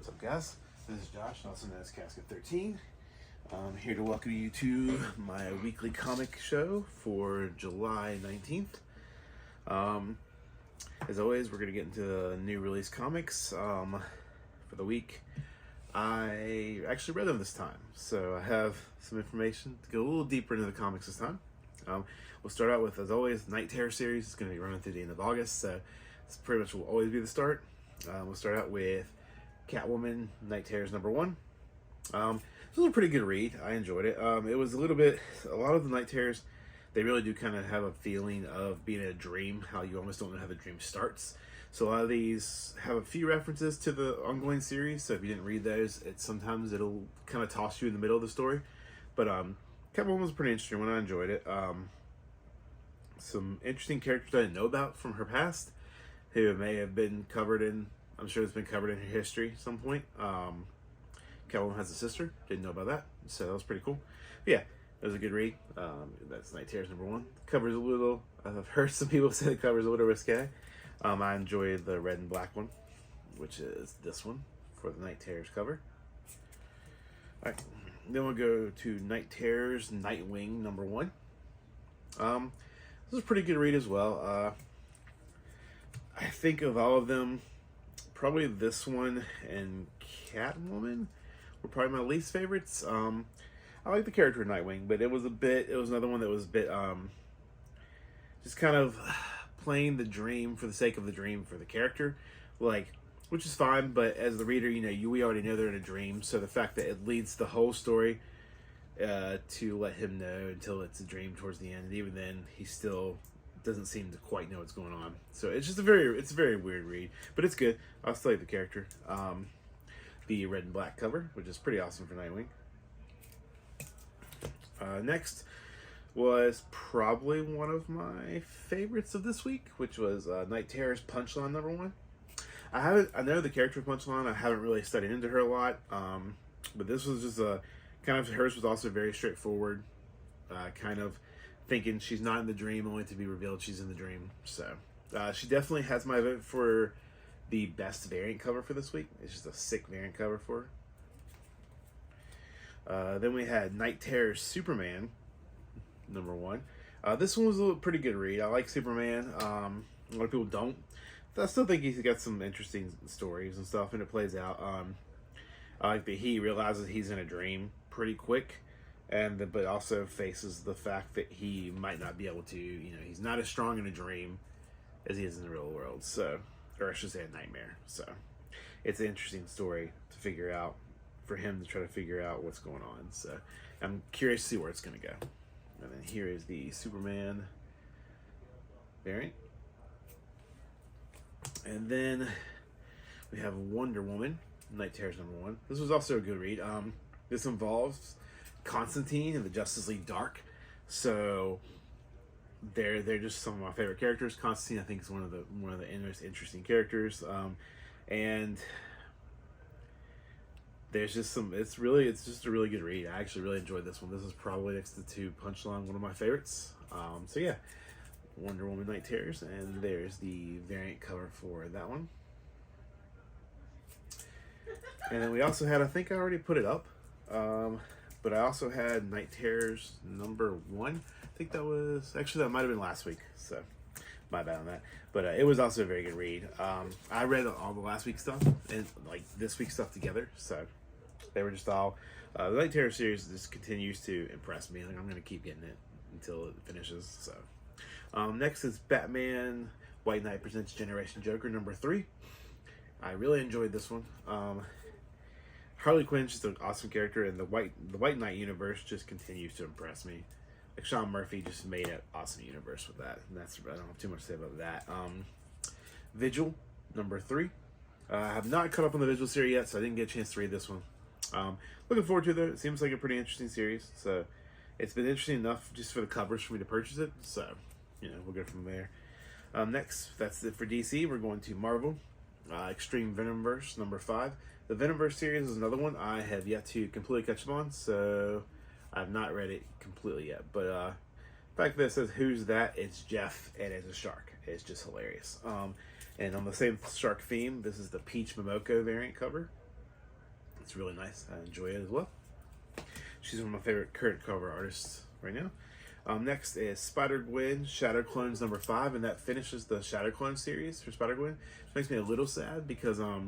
What's up, guys? This is Josh, also known as Casket 13. I'm here to welcome you to my weekly comic show for July 19th. As always, we're going to get into the new release comics for the week. I actually read them this time, so I have some information to go a little deeper into the comics this time. We'll start out with, as always, Night Terror series. It's going to be running through the end of August, so this pretty much will always be the start. We'll start out with Catwoman, Night Terrors #1. This was a pretty good read. I enjoyed it. It was a lot of the Night Terrors, they really do kind of have a feeling of being in a dream, how you almost don't know how the dream starts. So a lot of these have a few references to the ongoing series, so if you didn't read those, sometimes it'll kind of toss you in the middle of the story. But Catwoman was a pretty interesting one. I enjoyed it. Some interesting characters I didn't know about from her past, who may have been covered in, I'm sure it's been covered in her history at some point. Catwoman has a sister, didn't know about that, so that was pretty cool. But yeah, it was a good read. That's Night Terrors #1. Cover's a little, I've heard some people say the cover's a little risque. I enjoyed the red and black one, which is this one for the Night Terrors cover. Alright, then we'll go to Night Terrors Nightwing #1. This was a pretty good read as well. I think of all of them, probably this one and Catwoman were probably my least favorites. I like the character of Nightwing, but it was another one that was a bit, just kind of playing the dream for the sake of the dream for the character, which is fine, but as the reader, we already know they're in a dream, so the fact that it leads the whole story to let him know until it's a dream towards the end, and even then, he still doesn't seem to quite know what's going on. So it's just a very weird read, but it's good. I'll still like the character. The red and black cover, which is pretty awesome for Nightwing. Next was probably one of my favorites of this week, which was Night Terrors Punchline #1. I know the character of Punchline. I haven't really studied into her a lot, but this was just hers was also very straightforward, kind of thinking she's not in the dream, only to be revealed she's in the dream. So she definitely has my vote for the best variant cover for this week. It's just a sick variant cover for her. Then we had Night Terrors Superman #1. This one was a pretty good read. I like Superman. A lot of people don't. I still think he's got some interesting stories and stuff, and it plays out. I like that he realizes he's in a dream pretty quick, but also faces the fact that he might not be able to, he's not as strong in a dream as he is in the real world. So, or I should say a nightmare. So, it's an interesting story to figure out, for him to try to figure out what's going on. So, I'm curious to see where it's going to go. And then here is the Superman variant. And then we have Wonder Woman, Night Terrors #1. This was also a good read. This involves Constantine and the Justice League Dark. So they're just some of my favorite characters. Constantine, I think, is one of the most interesting characters. And there's just it's just a really good read. I actually really enjoyed this one. This is probably next to Punchline one of my favorites. So yeah, Wonder Woman Night Terrors, and there's the variant cover for that one. And then we also had, I think I already put it up, but I also had Night Terrors #1. I think that might have been last week, so my bad on that. But it was also a very good read. I read all the last week's stuff and this week's stuff together, so they were just all, the Night Terror series just continues to impress me. I'm going to keep getting it until it finishes. So next is Batman White Knight Presents Generation Joker #3. I really enjoyed this one. Harley Quinn's just an awesome character, and the White Knight universe just continues to impress me. Sean Murphy just made an awesome universe with that, and I don't have too much to say about that. Vigil #3. I have not caught up on the Vigil series yet, so I didn't get a chance to read this one. Looking forward to it, though. It seems like a pretty interesting series, so it's been interesting enough just for the covers for me to purchase it, so we'll go from there. Next, that's it for DC. We're going to Marvel. Extreme Venomverse #5. The Venomverse series is another one I have yet to completely catch up on, so I've not read it completely yet. But the fact that it says who's that, it's Jeff and it's a shark. It's just hilarious. And on the same shark theme, this is the Peach Momoko variant cover. It's really nice. I enjoy it as well. She's one of my favorite current cover artists right now. Next is Spider-Gwen, Shadow Clones number 5, and that finishes the Shadow Clone series for Spider-Gwen. Which makes me a little sad because I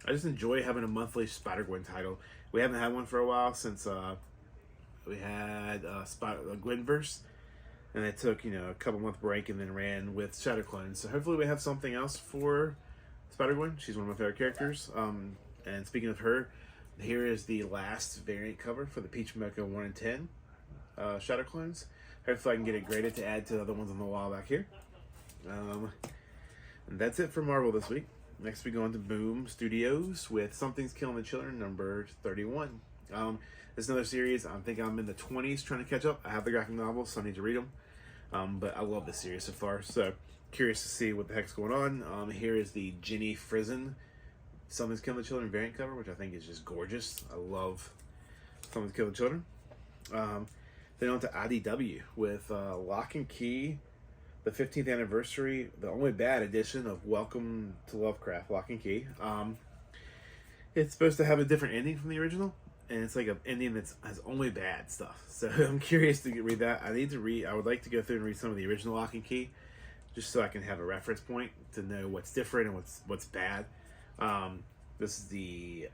just enjoy having a monthly Spider-Gwen title. We haven't had one for a while since we had Gwenverse, and they took a couple month break and then ran with Shadow Clones. So hopefully we have something else for Spider-Gwen. She's one of my favorite characters. And speaking of her, here is the last variant cover for the Peach Mocha 1 and 10 Shadow Clones. Hopefully I can get it graded to add to the other ones on the wall back here. And that's it for Marvel this week. Next we go on to Boom Studios with Something's Killing the Children number 31. This is another series. I think I'm in the 20s trying to catch up. I have the graphic novels, so I need to read them. But I love this series so far. So curious to see what the heck's going on. Here is the Jenny Frison Something's Killing the Children variant cover, which I think is just gorgeous. I love Something's Killing the Children. Then on to IDW with Lock and Key, the 15th anniversary, the only bad edition of Welcome to Lovecraft, Lock and Key. It's supposed to have a different ending from the original, and it's like an ending that has only bad stuff. So I'm curious to read that. I would like to go through and read some of the original Lock and Key, just so I can have a reference point to know what's different and what's bad. This is the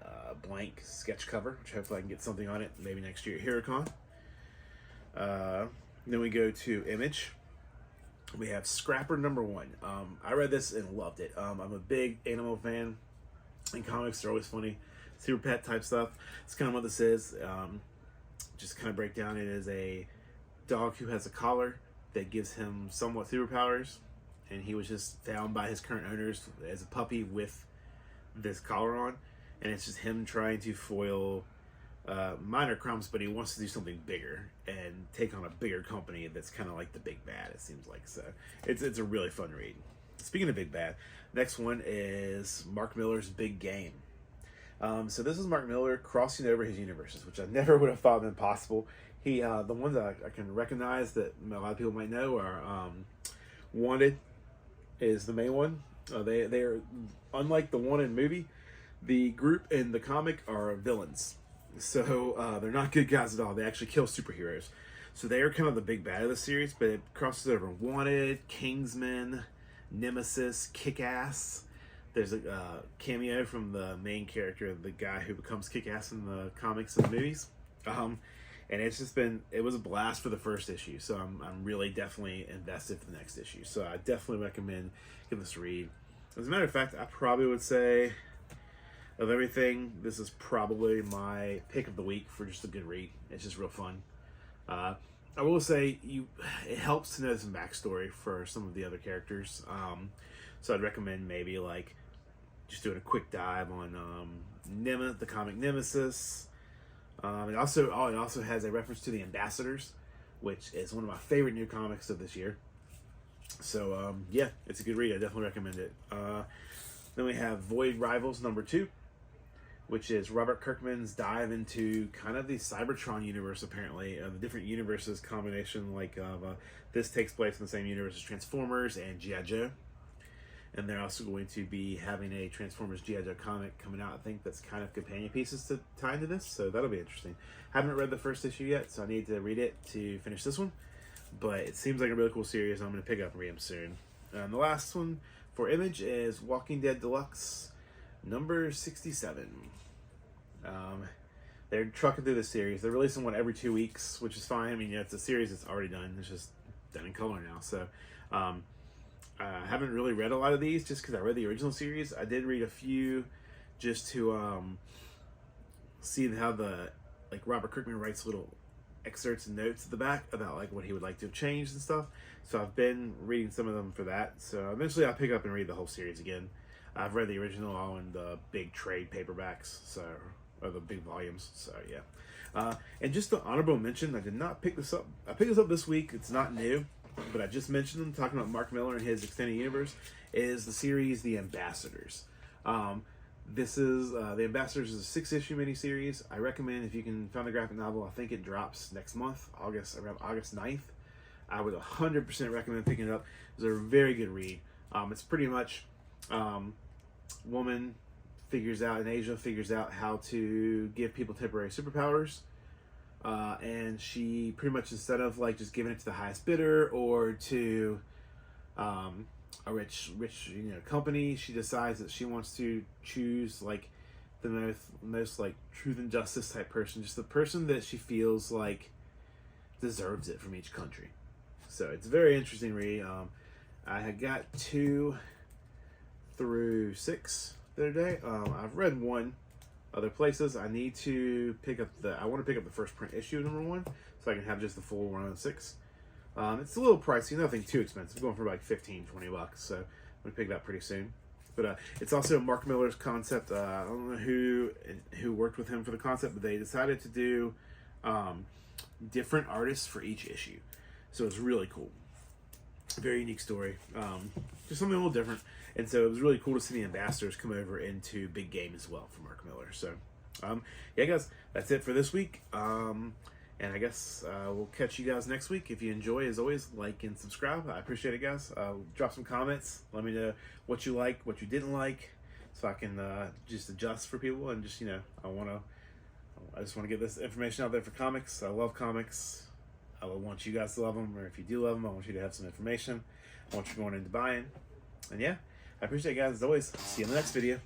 blank sketch cover, which hopefully I can get something on it maybe next year at HeroCon. Then we go to Image. We have Scrapper number 1. I read this and loved it. I'm a big animal fan, and comics are always funny. Super pet type stuff. It's kind of what this is. Just kind of break down, it is a dog who has a collar that gives him somewhat superpowers, and he was just found by his current owners as a puppy with this collar on, and it's just him trying to foil minor crimes, but he wants to do something bigger and take on a bigger company that's kind of like the big bad, it seems like. So it's a really fun read. Speaking of big bad, next one is Mark Millar's Big Game. So this is Mark Millar crossing over his universes, which I never would have thought been possible. He the ones that I can recognize that a lot of people might know are Wanted is the main one. They are, unlike the Wanted movie, the group in the comic are villains. So they're not good guys at all. They actually kill superheroes. So they are kind of the big bad of the series, but it crosses over Wanted, Kingsman, Nemesis, Kick-Ass. There's a cameo from the main character, the guy who becomes Kick-Ass in the comics and the movies. And it's just it was a blast for the first issue. So I'm really definitely invested for the next issue. So I definitely recommend giving this a read. As a matter of fact, I probably would say, of everything, this is probably my pick of the week for just a good read. It's just real fun. I will say it helps to know some backstory for some of the other characters. So I'd recommend maybe like just doing a quick dive on the comic Nemesis. It also has a reference to the Ambassadors, which is one of my favorite new comics of this year. So yeah, it's a good read. I definitely recommend it. Then we have Void Rivals number 2, which is Robert Kirkman's dive into kind of the Cybertron universe, apparently. The different universes combination, this takes place in the same universe as Transformers and G.I. Joe. And they're also going to be having a Transformers G.I. Joe comic coming out, I think, that's kind of companion pieces to tie into this, so that'll be interesting. Haven't read the first issue yet, so I need to read it to finish this one. But it seems like a really cool series. I'm going to pick up and read them soon. The last one for Image is Walking Dead Deluxe number 67. They're trucking through the series. They're releasing one every 2 weeks, which is fine. I mean, it's a series that's already done. It's just done in color now. So I haven't really read a lot of these just because I read the original series. I did read a few just to see how Robert Kirkman writes little excerpts and notes at the back about what he would like to have changed and stuff. So I've been reading some of them for that. So eventually I'll pick up and read the whole series again. I've read the original all in the big trade paperbacks, or the big volumes. So yeah. And just the honorable mention, I did not pick this up. I picked this up this week. It's not new, but I just mentioned them, talking about Mark Millar and his extended universe, is the series The Ambassadors. This is The Ambassadors is a 6-issue miniseries. I recommend, if you can find the graphic novel, I think it drops next month, around August 9th. I would 100% recommend picking it up. It's a very good read. It's pretty much woman figures out how to give people temporary superpowers. And she pretty much, instead of like just giving it to the highest bidder or to a rich company, she decides that she wants to choose like the most like truth and justice type person, just the person that she feels like deserves it from each country. So it's a very interesting read. I had got 2 through 6 the other day. I've read 1 other places. I need to pick up I want to pick up the first print issue, number 1, so I can have just the full 106. It's a little pricey, nothing too expensive, going for like $15-20, so I'm gonna pick it up pretty soon. But it's also Mark Millar's concept. I don't know who worked with him for the concept, but they decided to do different artists for each issue, so it's really cool. Very unique story, just something a little different. And so it was really cool to see the ambassadors come over into Big Game as well for Mark Millar. So, yeah, guys, that's it for this week. And I guess we'll catch you guys next week. If you enjoy, as always, like and subscribe. I appreciate it, guys. Drop some comments. Let me know what you like, what you didn't like, so I can just adjust for people. And just, I just want to get this information out there for comics. I love comics. I want you guys to love them, or if you do love them, I want you to have some information. I want you going into buying. And yeah, I appreciate it, guys. As always, see you in the next video.